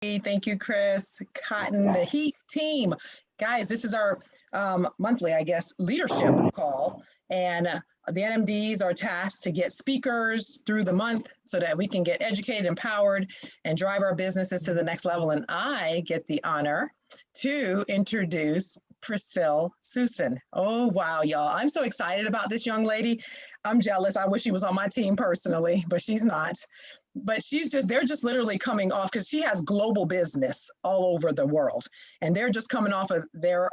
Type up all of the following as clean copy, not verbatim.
Thank you, Chris. Cotton, the Heat team. Guys, this is our monthly, I guess, leadership call. And the NMDs are tasked to get speakers through the month so that we can get educated, empowered, and drive our businesses to the next level. And I get the honor to introduce Priscille Sousen. Oh, wow, y'all. I'm so excited about this young lady. I'm jealous. I wish she was on my team personally, but she's not. But they're just literally coming off because she has global business all over the world. And they're just coming off of their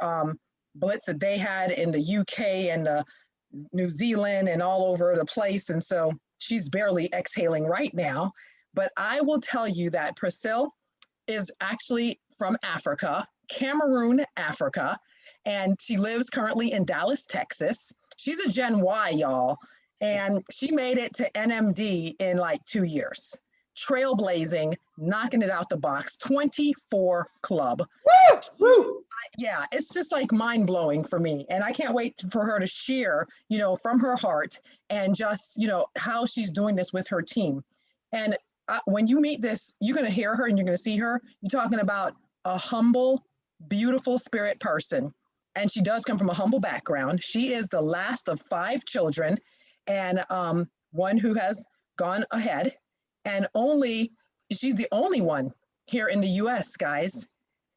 blitz that they had in the UK and New Zealand and all over the place. And so she's barely exhaling right now. But I will tell you that Priscille is actually from Africa, Cameroon, Africa. And she lives currently in Dallas, Texas. She's a Gen Y, y'all. And she made it to NMD in like 2 years. Trailblazing, knocking it out the box, 24 club. Woo! Woo! Yeah, it's just like mind blowing for me. And I can't wait for her to share, from her heart and just, how she's doing this with her team. And when you meet this, you're going to hear her and you're going to see her. You're talking about a humble, beautiful spirit person. And she does come from a humble background. She is the last of 5 children and one who has gone ahead. And she's the only one here in the US, guys.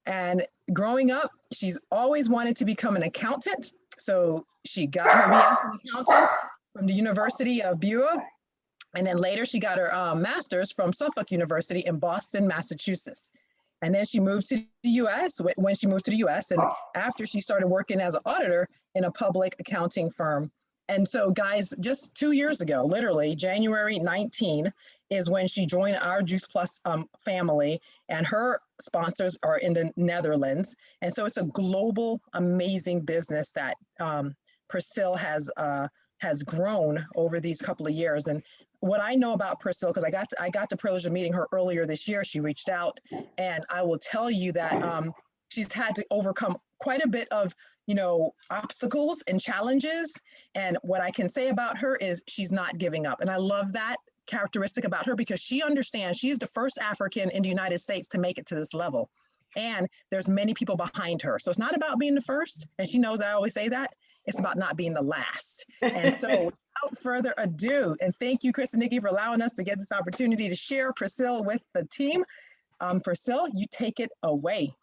And growing up, she's always wanted to become an accountant. So she got her BS in accounting from the University of Bureau. And then later she got her master's from Suffolk University in Boston, Massachusetts. And then she moved to the US when she moved to the US. And after she started working as an auditor in a public accounting firm. And so guys, just 2 years ago, literally January 19 is when she joined our Juice Plus family, and her sponsors are in the Netherlands. And so it's a global, amazing business that Priscille has grown over these couple of years. And what I know about Priscille, because I got the privilege of meeting her earlier this year, she reached out, and I will tell you that she's had to overcome quite a bit of obstacles and challenges. And what I can say about her is she's not giving up. And I love that characteristic about her because she understands she's the first African in the United States to make it to this level. And there's many people behind her. So it's not about being the first. And she knows I always say that. It's about not being the last. And so without further ado, and thank you, Chris and Nikki, for allowing us to get this opportunity to share Priscille with the team. Priscille, you take it away.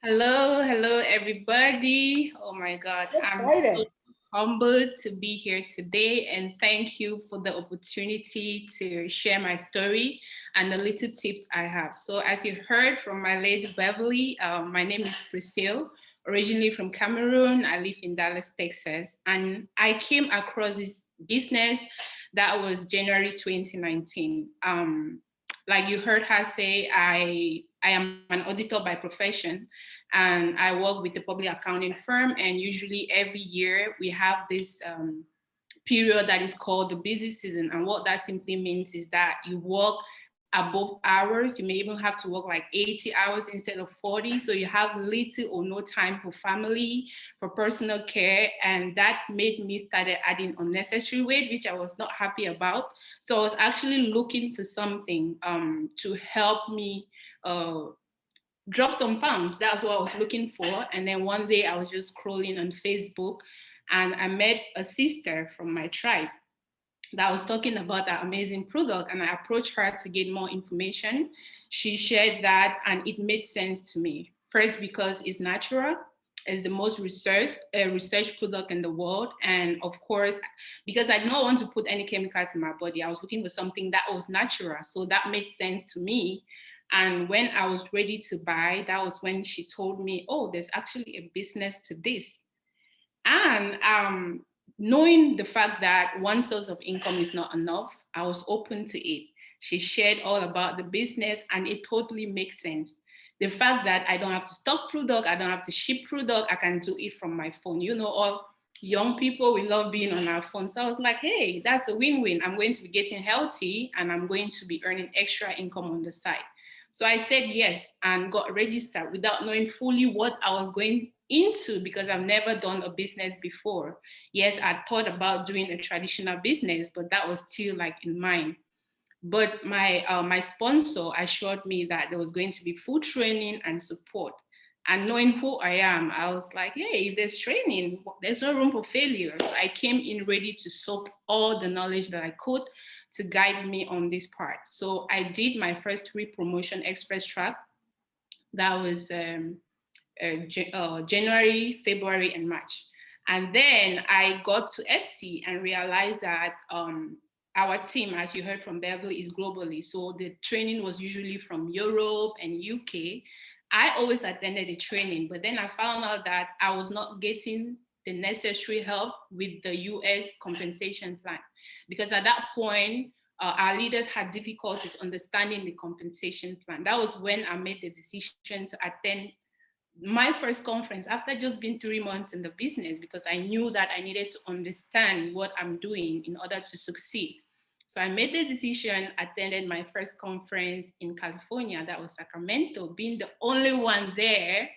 Hello, everybody. Oh my God, I'm so humbled to be here today, and thank you for the opportunity to share my story and the little tips I have. So as you heard from my lady Beverly, my name is Priscille, originally from Cameroon. I live in Dallas, Texas, and I came across this business that was January 2019. Like you heard her say, I am an auditor by profession, and I work with a public accounting firm. And usually every year we have this period that is called the busy season. And what that simply means is that you work above hours. You may even have to work like 80 hours instead of 40. So you have little or no time for family, for personal care. And that made me started adding unnecessary weight, which I was not happy about. So I was actually looking for something to help me drop some pounds. That's what I was looking for. And then one day I was just scrolling on Facebook and I met a sister from my tribe that was talking about that amazing product, and I approached her to get more information. She shared that, and it made sense to me. First, because it's natural, it's the most researched product in the world, and of course, because I did not want to put any chemicals in my body, I was looking for something that was natural, so that made sense to me. And when I was ready to buy, that was when she told me, "Oh, there's actually a business to this," and knowing the fact that one source of income is not enough, I was open to it. She shared all about the business, and it totally makes sense. The fact that I don't have to stock product, I don't have to ship product, I can do it from my phone. All young people, we love being on our phone. So I was like, hey, that's a win-win. I'm going to be getting healthy and I'm going to be earning extra income on the side. So I said yes and got registered without knowing fully what I was going into because I've never done a business before. Yes, I thought about doing a traditional business, but that was still like in mind. But my sponsor assured me that there was going to be full training and support. And knowing who I am, I was like, hey, if there's training, there's no room for failure. So I came in ready to soak all the knowledge that I could to guide me on this part. So I did my first 3 promotion express track. That was January, February, and March. And then I got to SC and realized that our team, as you heard from Beverly, is globally. So the training was usually from Europe and UK. I always attended the training, but then I found out that I was not getting the necessary help with the US compensation plan. Because at that point, our leaders had difficulties understanding the compensation plan. That was when I made the decision to attend my first conference after just being 3 months in the business, because I knew that I needed to understand what I'm doing in order to succeed. So I made the decision, attended my first conference in California, that was Sacramento. Being the only one there,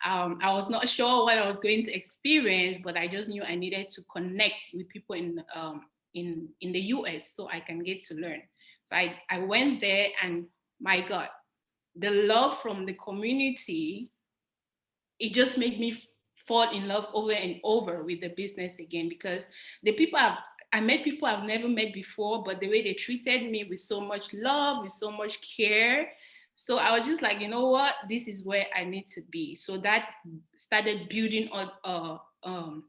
I was not sure what I was going to experience, but I just knew I needed to connect with people in the US so I can get to learn. So I went there, and my God, the love from the community, it just made me fall in love over and over with the business again, because I met people I've never met before, but the way they treated me with so much love, with so much care. So I was just like, you know what, this is where I need to be. So that started building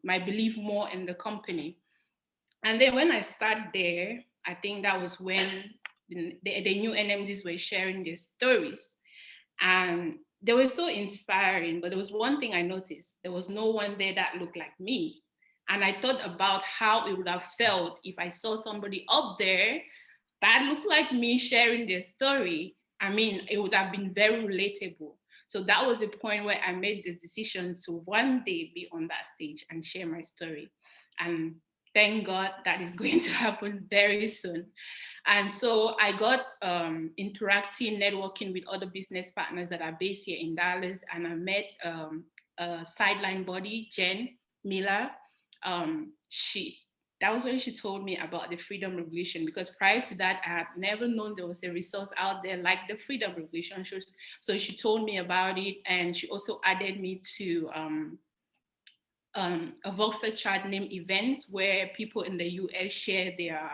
my belief more in the company. And then when I started there, I think that was when the new NMDs were sharing their stories. And they were so inspiring, but there was one thing I noticed. There was no one there that looked like me. And I thought about how it would have felt if I saw somebody up there that looked like me sharing their story. I mean, it would have been very relatable. So that was the point where I made the decision to one day be on that stage and share my story. And thank God that is going to happen very soon. And so I got interacting, networking with other business partners that are based here in Dallas. And I met a sideline body, Jen Miller. That was when she told me about the Freedom Revolution, because prior to that, I had never known there was a resource out there like the Freedom Revolution. So she told me about it, and she also added me to a Voxer chat named Events, where people in the US share their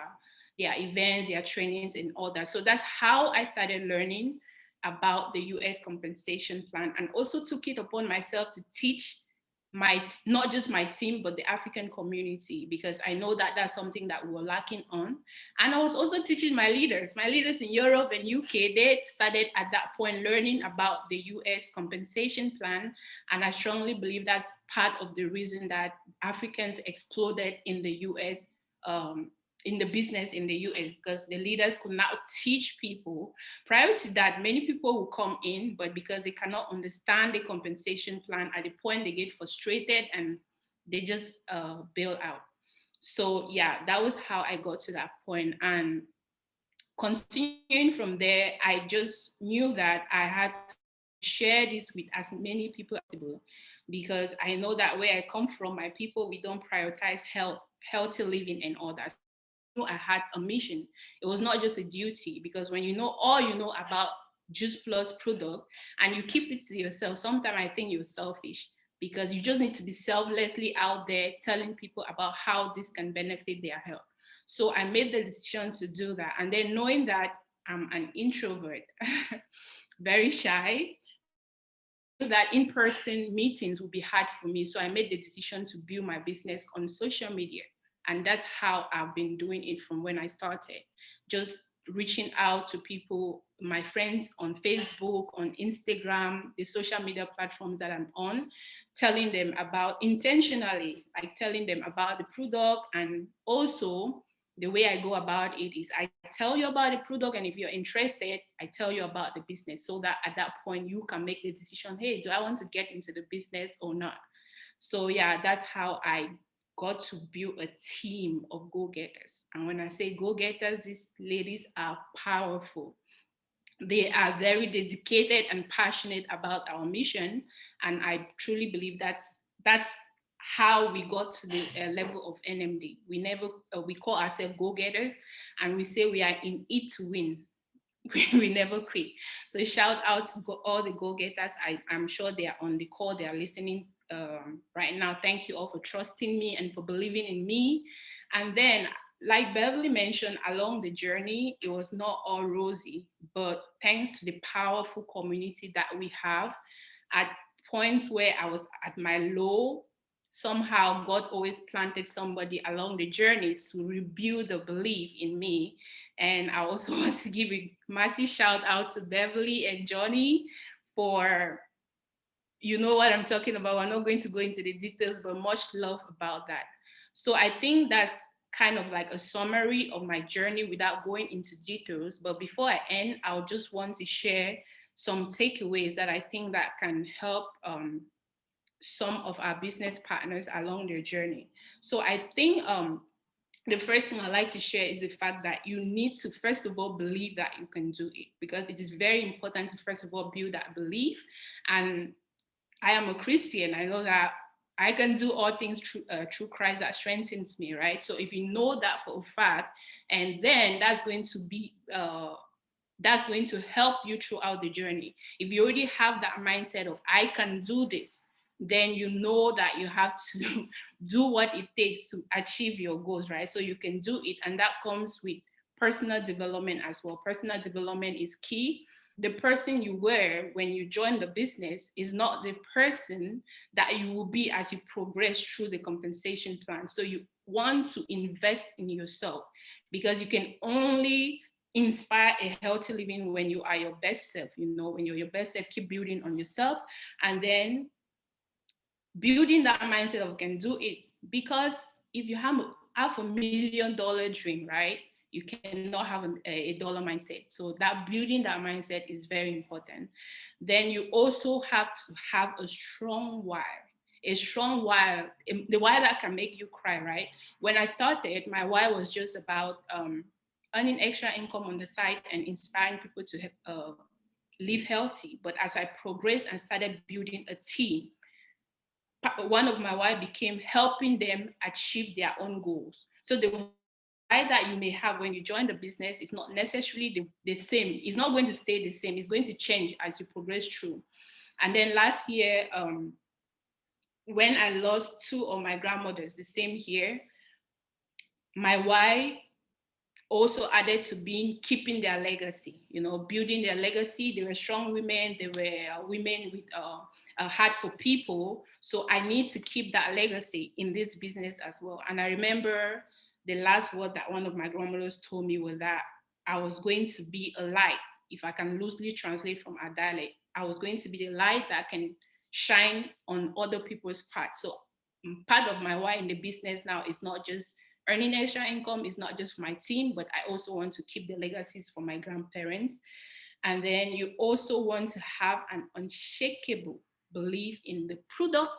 events, their trainings, and all that. So that's how I started learning about the US compensation plan, and also took it upon myself to teach not just my team, but the African community, because I know that that's something that we were lacking on. And I was also teaching my leaders in Europe and UK. They started at that point learning about the US compensation plan. And I strongly believe that's part of the reason that Africans exploded in the US, in the business in the US, because the leaders could now teach people. Prior to that, many people will come in, but because they cannot understand the compensation plan, at the point they get frustrated and they just bail out. So yeah, that was how I got to that point. And continuing from there, I just knew that I had to share this with as many people as possible, because I know that where I come from, my people, we don't prioritize healthy living and all that. I had a mission. It was not just a duty, because when you know all you know about Juice Plus product and you keep it to yourself, sometimes I think you're selfish, because you just need to be selflessly out there telling people about how this can benefit their health. So I made the decision to do that. And then knowing that I'm an introvert, very shy, that in-person meetings would be hard for me. So I made the decision to build my business on social media. And that's how I've been doing it from when I started. Just reaching out to people, my friends on Facebook, on Instagram, the social media platforms that I'm on, telling them about intentionally, like telling them about the product. And also the way I go about it is I tell you about the product, and if you're interested, I tell you about the business, so that at that point you can make the decision, hey, do I want to get into the business or not? So yeah, that's how I got to build a team of go-getters. And when I say go-getters, these ladies are powerful. They are very dedicated and passionate about our mission. And I truly believe that's how we got to the level of NMD. We call ourselves go-getters, and we say we are in it to win. We never quit. So shout out to all the go-getters. I'm sure they are on the call, they are listening right now. Thank you all for trusting me and for believing in me. And then, like Beverly mentioned, along the journey, it was not all rosy, but thanks to the powerful community that we have, at points where I was at my low, somehow God always planted somebody along the journey to rebuild the belief in me. And I also want to give a massive shout out to Beverly and Johnny for, you know what I'm talking about. I'm not going to go into the details, but much love about that. So I think that's kind of like a summary of my journey without going into details. But before I end, I'll just want to share some takeaways that I think that can help some of our business partners along their journey. So I think the first thing I like to share is the fact that you need to, first of all, believe that you can do it, because it is very important to, first of all, build that belief. And I am a Christian. I know that I can do all things through Christ that strengthens me, right? So if you know that for a fact, and then that's going to help you throughout the journey. If you already have that mindset of I can do this, then you know that you have to do what it takes to achieve your goals, right? So you can do it. And that comes with personal development as well. Personal development is key. The person you were when you joined the business is not the person that you will be as you progress through the compensation plan. So you want to invest in yourself, because you can only inspire a healthy living when you are your best self. You know, when you're your best self, keep building on yourself, and then building that mindset of can do it. Because if you have $500,000 dream, right, you cannot have a dollar mindset. So that building that mindset is very important. Then you also have to have a strong why. A strong why, the why that can make you cry, right? When I started, my why was just about earning extra income on the side and inspiring people to live healthy. But as I progressed and started building a team, one of my why became helping them achieve their own goals. So the why that you may have when you join the business is not necessarily the same. It's not going to stay the same. It's going to change as you progress through. And then last year, when I lost two of my grandmothers the same year, my why also added to being keeping their legacy, you know, building their legacy. They were strong women. They were women with a heart for people. So I need to keep that legacy in this business as well. And I remember the last word that one of my grandmothers told me was that I was going to be a light. If I can loosely translate from our dialect, I was going to be the light that can shine on other people's path. So part of my why in the business now is not just earning extra income, is not just for my team, but I also want to keep the legacies for my grandparents. And then you also want to have an unshakable belief in the product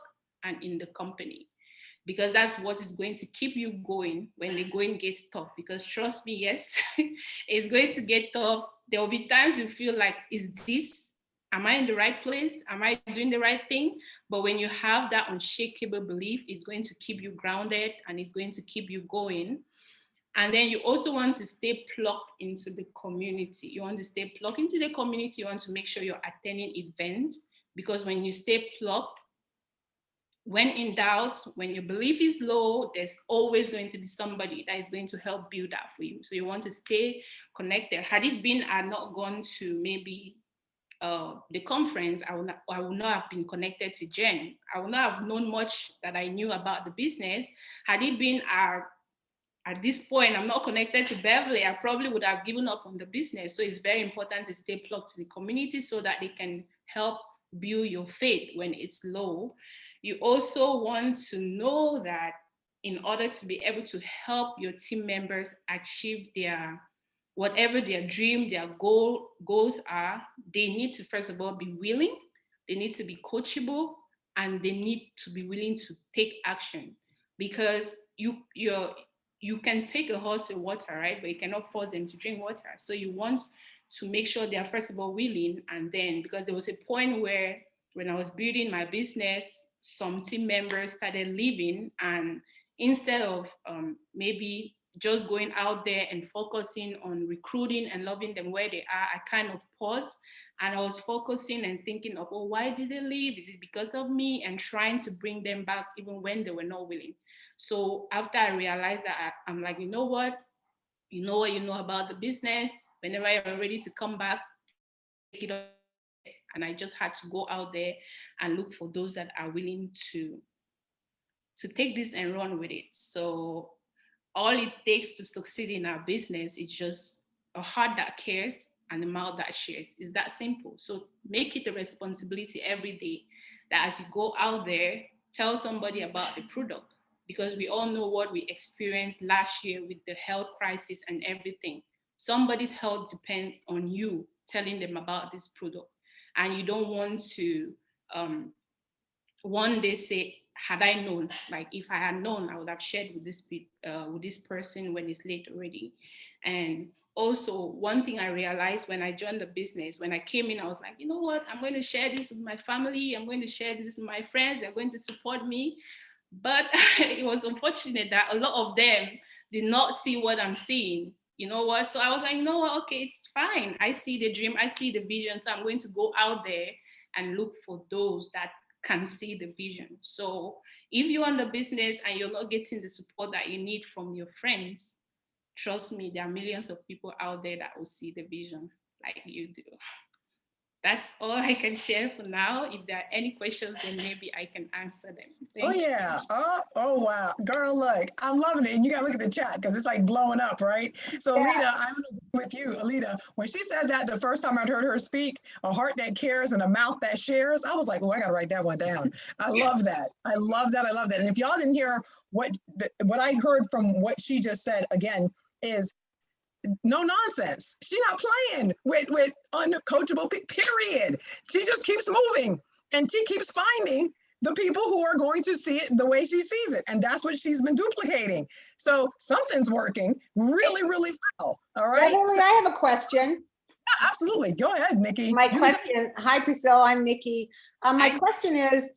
and in the company, because that's what is going to keep you going when the going gets tough. Because trust me, yes, it's going to get tough. There will be times you feel like, am I in the right place? Am I doing the right thing? But when you have that unshakable belief, it's going to keep you grounded and it's going to keep you going. And then you also want to stay plugged into the community. You want to stay plugged into the community. You want to make sure you're attending events, because when you stay plugged, when in doubt, when your belief is low, there's always going to be somebody that is going to help build that for you. So you want to stay connected. Had it been I had not gone to maybe the conference, I would not have been connected to Jen. I would not have known much that I knew about the business. Had it been at this point, I'm not connected to Beverly, I probably would have given up on the business. So it's very important to stay plugged to the community so that they can help build your faith when it's low. You also want to know that in order to be able to help your team members achieve whatever their dream, their goals are, they need to first of all be willing, they need to be coachable, and they need to be willing to take action. Because you can take a horse to water, right? But you cannot force them to drink water. So you want to make sure they are first of all willing, and then, because there was a point where when I was building my business, some team members started leaving, and instead of maybe just going out there and focusing on recruiting and loving them where they are, I kind of paused and I was focusing and thinking of, oh, why did they leave? Is it because of me? And trying to bring them back even when they were not willing. So after I realized that, I'm like, you know what you know about the business. Whenever you're ready to come back, take it up. And I just had to go out there and look for those that are willing to take this and run with it. So all it takes to succeed in our business is just a heart that cares and a mouth that shares. It's that simple. So make it a responsibility every day that as you go out there, tell somebody about the product, because we all know what we experienced last year with the health crisis and everything. Somebody's health depends on you telling them about this product. And you don't want to one day say, had I known, like if I had known, I would have shared with this person when it's late already. And also one thing I realized when I joined the business, when I came in, I was like, you know what, I'm going to share this with my family. I'm going to share this with my friends. They're going to support me. But it was unfortunate that a lot of them did not see what I'm seeing. You know what? So I was like, no, okay, it's fine. I see the dream. I see the vision. So I'm going to go out there and look for those that can see the vision. So if you're on the business and you're not getting the support that you need from your friends, trust me, there are millions of people out there that will see the vision like you do. That's all I can share for now. If there are any questions, then maybe I can answer them. Thank you. Oh, wow. Girl, look, I'm loving it. And you got to look at the chat because it's like blowing up, right? So, yeah. Alida, I'm with you. Alida, when she said that the first time I'd heard her speak, a heart that cares and a mouth that shares, I was like, oh, I got to write that one down. I love that. I love that. I love that. And if y'all didn't hear what I heard from what she just said, again, is no nonsense. She's not playing with uncoachable, period. She just keeps moving and she keeps finding the people who are going to see it the way she sees it. And that's what she's been duplicating. So something's working really, really well. All right. Beverly, so, I have a question. Yeah, absolutely. Go ahead, Nikki. My question, hi Priscille, I'm Nikki. My question is,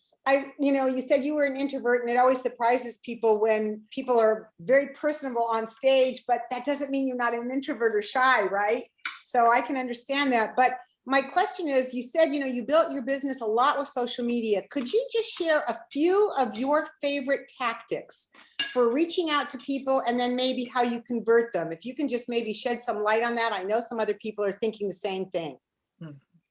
you said you were an introvert, and it always surprises people when people are very personable on stage, but that doesn't mean you're not an introvert or shy, right? So I can understand that. But my question is, you said, you built your business a lot with social media. Could you just share a few of your favorite tactics for reaching out to people, and then maybe how you convert them? If you can just maybe shed some light on that. I know some other people are thinking the same thing.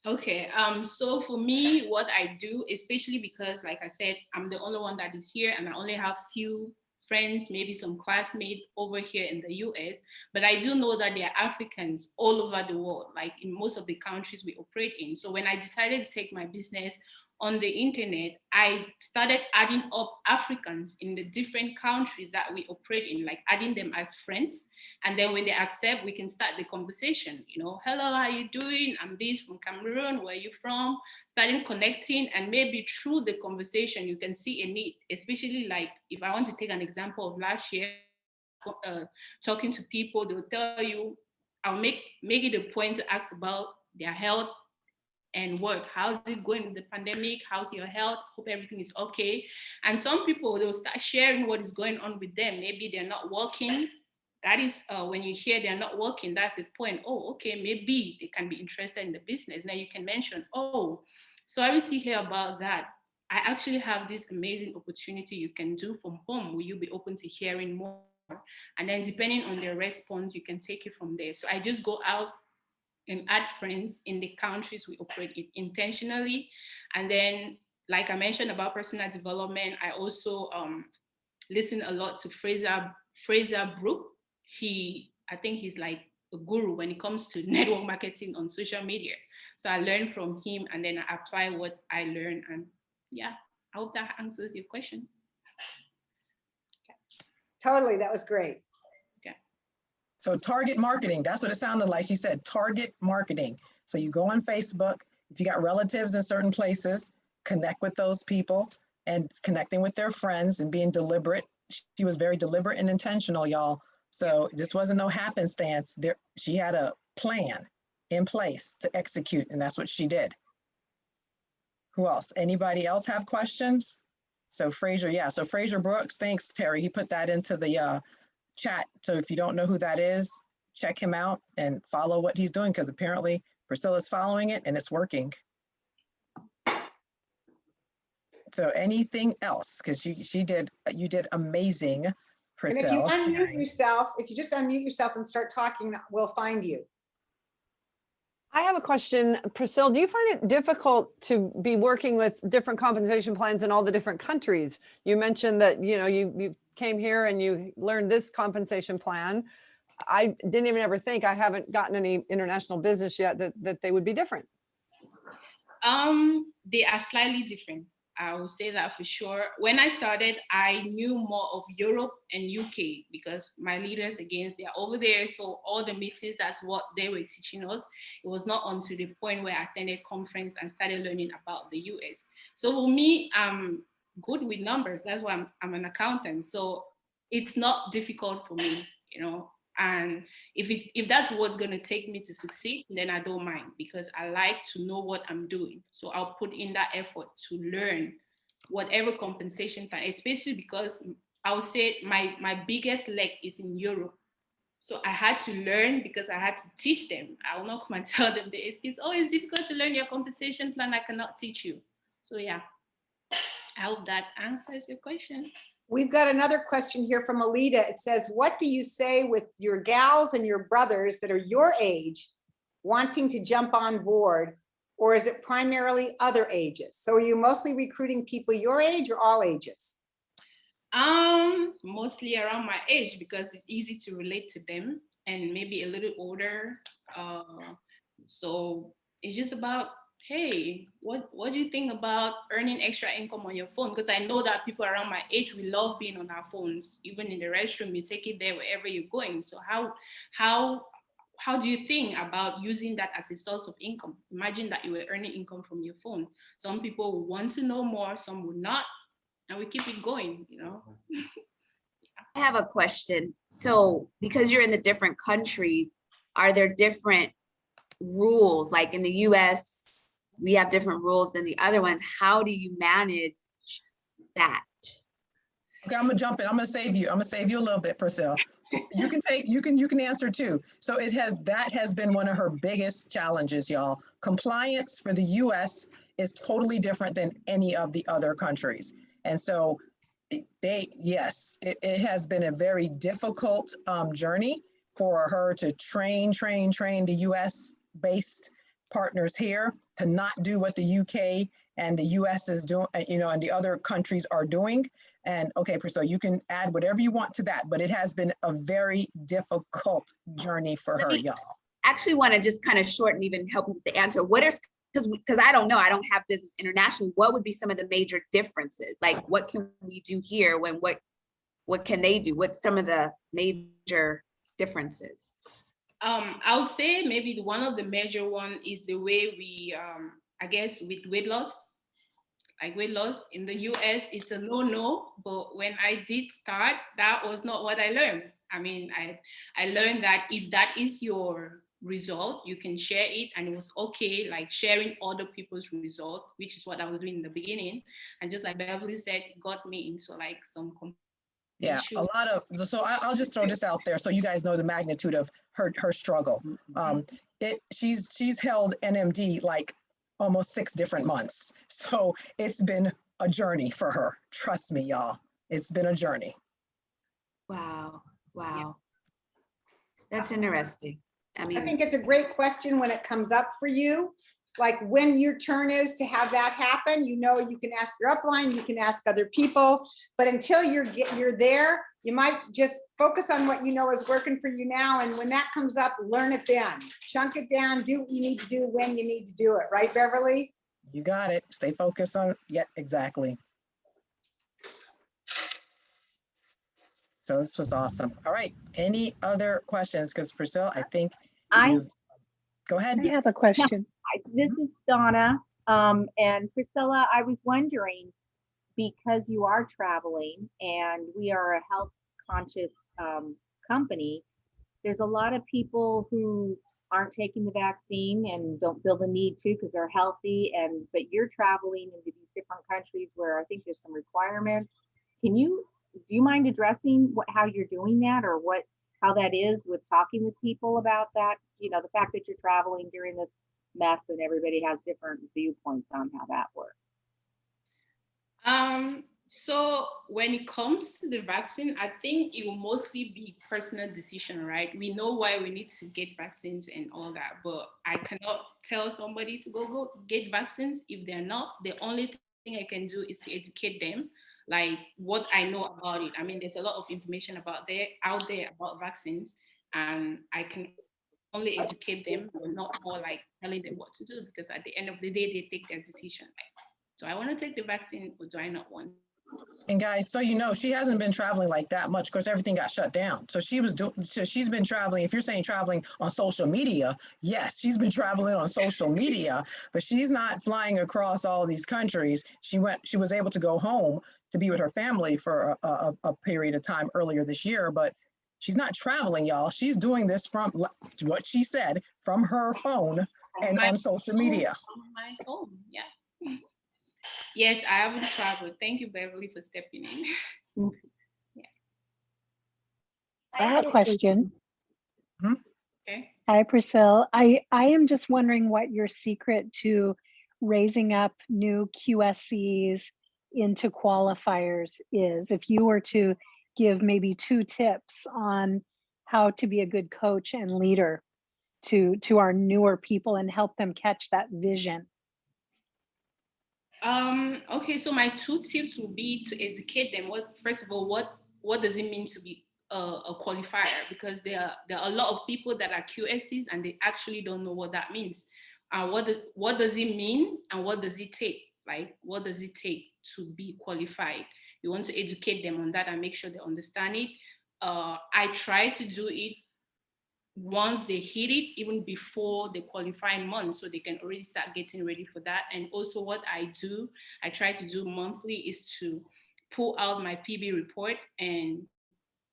Okay, so for me, what I do, especially because, like I said, I'm the only one that is here and I only have few friends, maybe some classmates over here in the US, but I do know that there are Africans all over the world, like in most of the countries we operate in. So when I decided to take my business on the internet, I started adding up Africans in the different countries that we operate in, like adding them as friends. And then when they accept, we can start the conversation. Hello, how are you doing? I'm this from Cameroon. Where are you from? Starting connecting, and maybe through the conversation, you can see a need, especially like if I want to take an example of last year, talking to people, they'll tell you, I'll make it a point to ask about their health and work. How's it going with the pandemic? How's your health? Hope everything is okay. And some people, they'll start sharing what is going on with them. Maybe they're not working. That is when you hear they're not working, that's the point. Oh, okay, maybe they can be interested in the business. Now you can mention, oh, sorry to hear about that. I actually have this amazing opportunity you can do from home. Will you be open to hearing more? And then depending on their response, you can take it from there. So I just go out and add friends in the countries we operate in intentionally. And then, like I mentioned about personal development, I also listen a lot to Fraser Brook. I think he's like a guru when it comes to network marketing on social media. So I learned from him and then I apply what I learned. And yeah, I hope that answers your question. Okay. Totally, that was great. Okay. So target marketing, that's what it sounded like. She said target marketing. So you go on Facebook, if you got relatives in certain places, connect with those people and connecting with their friends and being deliberate. She was very deliberate and intentional, y'all. So this wasn't no happenstance. She had a plan in place to execute, and that's what she did. Who else? Anybody else have questions? So Fraser, yeah. So Fraser Brooks, thanks, Terry. He put that into the chat. So if you don't know who that is, check him out and follow what he's doing, because apparently Priscilla's following it and it's working. So anything else? Because you did amazing, And Priscille. if you unmute yourself, if you just unmute yourself and start talking, we'll find you. I have a question. Priscille, do you find it difficult to be working with different compensation plans in all the different countries? You mentioned that, you came here and you learned this compensation plan. I didn't even ever think, I haven't gotten any international business yet, that they would be different. They are slightly different. I will say that for sure. When I started, I knew more of Europe and UK because my leaders, again, they're over there. So all the meetings, that's what they were teaching us. It was not until the point where I attended conference and started learning about the US. So for me, I'm good with numbers. That's why I'm an accountant. So it's not difficult for me, and if that's what's going to take me to succeed, then I don't mind, because I like to know what I'm doing. So I'll put in that effort to learn whatever compensation plan, especially because I would say my biggest leg is in Europe. So I had to learn because I had to teach them. I will not come and tell them this. It's always difficult to learn your compensation plan. I cannot teach you. So yeah, I hope that answers your question. We've got another question here from Alita. It says, what do you say with your gals and your brothers that are your age wanting to jump on board, or is it primarily other ages? So are you mostly recruiting people your age or all ages? Mostly around my age, because it's easy to relate to them, and maybe a little older. So it's just about, hey, what do you think about earning extra income on your phone? Because I know that people around my age, we love being on our phones. Even in the restroom, you take it there wherever you're going. So how do you think about using that as a source of income? Imagine that you were earning income from your phone. Some people will want to know more, some will not, and we keep it going, I have a question. So because you're in the different countries, are there different rules? Like in the US, we have different rules than the other ones. How do you manage that? Okay, I'm gonna jump in. I'm gonna save you a little bit, Priscille. You can answer too. So that has been one of her biggest challenges, y'all. Compliance for the US is totally different than any of the other countries. And so it has been a very difficult journey for her to train the US based partners here to not do what the UK and the US is doing, and the other countries are doing. And okay, Priscilla, you can add whatever you want to that, but it has been a very difficult journey for her, y'all. Actually want to just kind of shorten, even help with the answer. Because I don't know, I don't have business internationally. What would be some of the major differences? Like, what can we do here when what can they do? What's some of the major differences? I would say maybe one of the major one is the way we, I guess, with weight loss. Like weight loss in the US, it's a no, but when I did start, that was not what I learned. I mean, I learned that if that is your result, you can share it, and it was okay, like sharing other people's result, which is what I was doing in the beginning. And just like Beverly said, it got me into like some a lot of, so I'll just throw this out there so you guys know the magnitude of her struggle. She's held NMD like almost 6 different months. So it's been a journey for her. Trust me, y'all. It's been a journey. Wow. That's interesting. I think it's a great question when it comes up for you. Like when your turn is to have that happen, you can ask your upline, you can ask other people, but until you're there, you might just focus on what you know is working for you now. And when that comes up, learn it then. Chunk it down, do what you need to do when you need to do it. Right, Beverly? You got it. Stay focused on, exactly. So this was awesome. All right. Any other questions? Because Priscille, I think go ahead. I have a question. This is Donna. And Priscilla, I was wondering, because you are traveling and we are a health conscious company, there's a lot of people who aren't taking the vaccine and don't feel the need to because they're healthy, but you're traveling into these different different countries where I think there's some requirements. Do you mind addressing how you're doing that, or how that is with talking with people about that? You know, the fact that you're traveling during this mess and everybody has different viewpoints on how that works. So when it comes to the vaccine, I think it will mostly be personal decision, right? We know why we need to get vaccines and all that, but I cannot tell somebody to go get vaccines if they're not. The only thing I can do is to educate them, like what I know about it. I mean, there's a lot of information out there about vaccines, and I can only educate them, but not more like telling them what to do, because at the end of the day, they take their decision. Like, do I want to take the vaccine or do I not want to? And guys, so you know, she hasn't been traveling like that much because everything got shut down. So she's been traveling. If you're saying traveling on social media, yes, she's been traveling on social media, but she's not flying across all these countries. She was able to go home to be with her family for a period of time earlier this year, but she's not traveling, y'all. She's doing this from what she said, from her phone and on social media. On my home, yeah. Yes, I haven't traveled. Thank you, Beverly, for stepping in. Yeah. I have a question. Okay. Hi, Priscille. I am just wondering what your secret to raising up new QSCs into qualifiers is. If you were to give maybe 2 tips on how to be a good coach and leader to our newer people and help them catch that vision. Okay, so my 2 tips will be to educate them. First of all, what does it mean to be a qualifier? Because there are a lot of people that are QSCs and they actually don't know what that means. What does it mean and what does it take? Like, what does it take to be qualified? You want to educate them on that and make sure they understand it. I try to do it once they hit it, even before the qualifying month, so they can already start getting ready for that. And also what I try to do monthly is to pull out my PB report and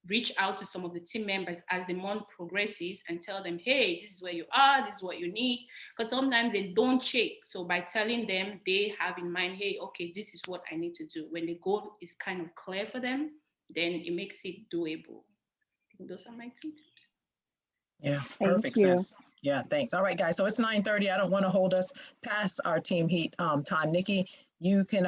reach out to some of the team members as the month progresses and tell them, hey, this is where you are, this is what you need. Because sometimes they don't check. So by telling them, they have in mind, hey, okay, this is what I need to do. When the goal is kind of clear for them, then it makes it doable. I think those are my 2 tips. Yeah, perfect sense. Yeah, thanks. All right, guys. So it's 9:30. I don't want to hold us past our team heat time. Nikki, you can,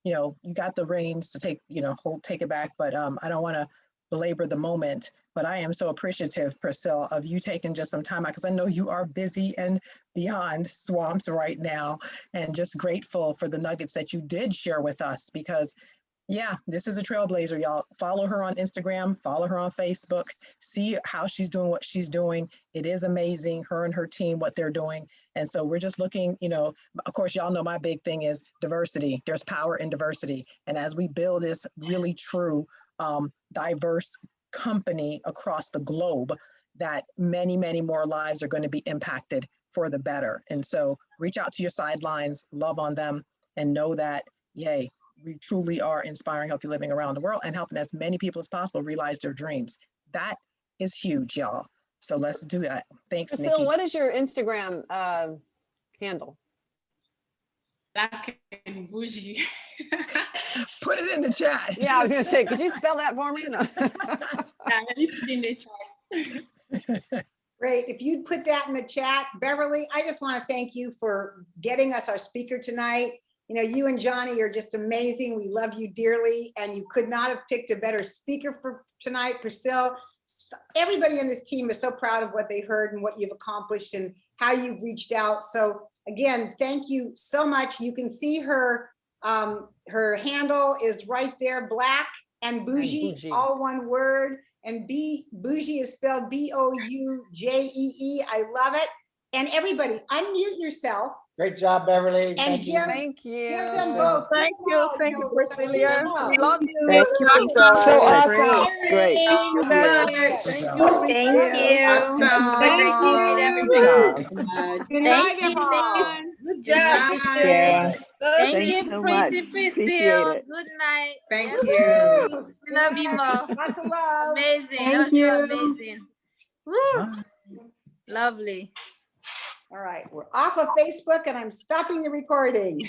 you know, you got the reins to take, you know, take it back. But I don't want to belabor the moment. But I am so appreciative, Priscille, of you taking just some time out, because I know you are busy and beyond swamped right now, and just grateful for the nuggets that you did share with us, because yeah, this is a trailblazer, y'all. Follow her on Instagram, follow her on Facebook, see how she's doing what she's doing. It is amazing, her and her team, what they're doing. And so we're just looking, you know, of course, y'all know my big thing is diversity. There's power in diversity. And as we build this really true, diverse company across the globe, that many, many more lives are going to be impacted for the better. And so reach out to your sidelines, love on them, and know that, yay, we truly are inspiring healthy living around the world and helping as many people as possible realize their dreams. That is huge, y'all. So let's do that. Thanks, Priscille, Nikki. what is your Instagram handle? Black and bougie. Put it in the chat. Yeah, I was gonna say, could you spell that for me? No. Yeah, let me put it in the chat. Great. If you'd put that in the chat, Beverly, I just want to thank you for getting us our speaker tonight. You know, you and Johnny are just amazing. We love you dearly, and you could not have picked a better speaker for tonight, Priscille. Everybody on this team is so proud of what they heard and what you've accomplished and how you've reached out. So again, thank you so much. You can see her, her handle is right there, Black and Bougie, all one word. And Bougie is spelled B-O-U-J-E-E. I love it. And everybody, unmute yourself. Great job, Beverly. Thank you. Thank you. Give them both. Thank you, Priscilla. We love you. Thank you, Priscilla. So awesome. Great. Thank you, Beverly. Thank you. Good night, everyone. Good job. Yeah. Thank you, Pretty Priscille. Good night. Thank you. We love you more. Lots of love. Amazing. Thank you. Amazing. Woo. Lovely. All right, we're off of Facebook and I'm stopping the recording.